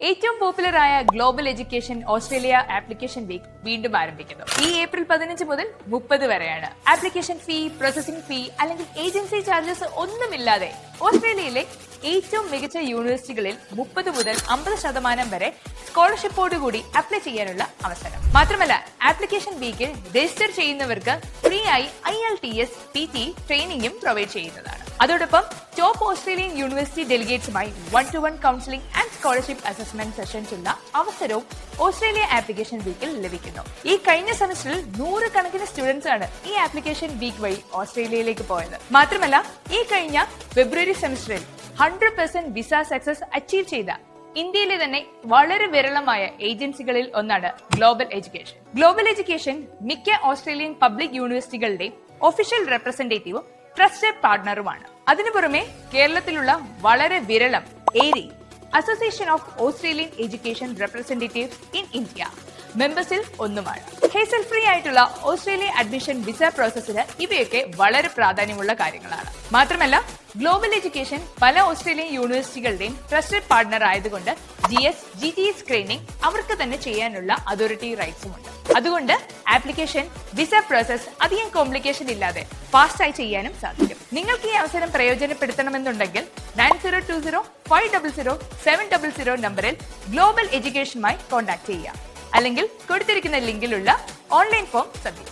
ഏറ്റവും പോപ്പുലർ ആയ global education Australia application week വീണ്ടും ആരംഭിക്കുന്നു. ഈ ഏപ്രിൽ 15 മുതൽ 30 വരെയാണ്. ആപ്ലിക്കേഷൻ ഫീ, പ്രോസസിംഗ് ഫീ അല്ലെങ്കിൽ ഏജൻസി ചാർജസ് ഒന്നുമില്ലാതെ ഓസ്ട്രേലിയയിലെ ഏറ്റവും മികച്ച യൂണിവേഴ്സിറ്റികളിൽ 30 മുതൽ 50% വരെ സ്കോളർഷിപ്പോടുകൂടി അപ്ലൈ ചെയ്യാനുള്ള അവസരം. മാത്രമല്ല ആപ്ലിക്കേഷൻ വീക്കിൽ രജിസ്റ്റർ ചെയ്യുന്നവർക്ക് ഫ്രീ ആയി IELTS PT ട്രെയിനിങ്ങും പ്രൊവൈഡ് ചെയ്യുന്നതാണ്. അതോടൊപ്പം ടോപ്പ് ഓസ്ട്രേലിയൻ യൂണിവേഴ്സിറ്റി ഡെലിഗേറ്റ്സുമായി 1-to-1 counselling and scholarship assessment sessions ഉള്ള അവസരവും ഓസ്ട്രേലിയ ആപ്ലിക്കേഷൻ വീക്കിൽ ലഭിക്കുന്നു. ഈ കഴിഞ്ഞ സെമസ്റ്ററിൽ 100 കണക്കിന് സ്റ്റുഡൻസ് ആണ് ഈ ആപ്ലിക്കേഷൻ വീക്ക് വഴി ഓസ്ട്രേലിയയിലേക്ക് പോയത്. മാത്രമല്ല ഈ കഴിഞ്ഞ ഫെബ്രുവരി സെമസ്റ്ററിൽ 100% വിസ സക്സസ് അച്ചീവ് ചെയ്ത ഇന്ത്യയിലെ തന്നെ വളരെ വിരളമായ ഏജൻസികളിൽ ഒന്നാണ് ഗ്ലോബൽ എഡ്യൂക്കേഷൻ. ഗ്ലോബൽ എഡ്യൂക്കേഷൻ മിക്ക ഓസ്ട്രേലിയൻ പബ്ലിക് യൂണിവേഴ്സിറ്റികളുടെയും ഒഫീഷ്യൽ റെപ്രസെന്റേറ്റീവും ട്രസ്റ്റഡ് പാർട്ണറുമാണ്. അതിനു പുറമെ കേരളത്തിലുള്ള വളരെ വിരളം AAERI association of Australian education representatives in India മെമ്പേഴ്സിൽ ഒന്നുമാണ്. ഹേസൽ ഫ്രീ ആയിട്ടുള്ള ഓസ്ട്രേലിയ അഡ്മിഷൻ വിസ പ്രോസസ്സിന് ഇവയൊക്കെ വളരെ പ്രാധാന്യമുള്ള കാര്യങ്ങളാണ്. മാത്രമല്ല ഗ്ലോബൽ എഡ്യൂക്കേഷൻ പല ഓസ്ട്രേലിയൻ യൂണിവേഴ്സിറ്റികളുടെയും ട്രസ്റ്റഡ് പാർട്ണർ ആയതുകൊണ്ട് GS GTE സ്ക്രീനിംഗ് അവർക്ക് തന്നെ ചെയ്യാനുള്ള അതോറിറ്റി റൈറ്റ്സും ഉണ്ട്. അതുകൊണ്ട് ആപ്ലിക്കേഷൻ വിസ പ്രോസസ് അധികം കോംപ്ലിക്കേഷൻ ഇല്ലാതെ ഫാസ്റ്റായി ചെയ്യാനും സാധിക്കും. നിങ്ങൾക്ക് ഈ അവസരം പ്രയോജനപ്പെടുത്തണമെന്നുണ്ടെങ്കിൽ 9020500700 നമ്പറിൽ ഗ്ലോബൽ എഡ്യൂക്കേഷനുമായി കോൺടാക്ട് ചെയ്യുക. അല്ലെങ്കിൽ കൊടുത്തിരിക്കുന്ന ലിങ്കിലുള്ള ഓൺലൈൻ ഫോം സബ്മിറ്റ്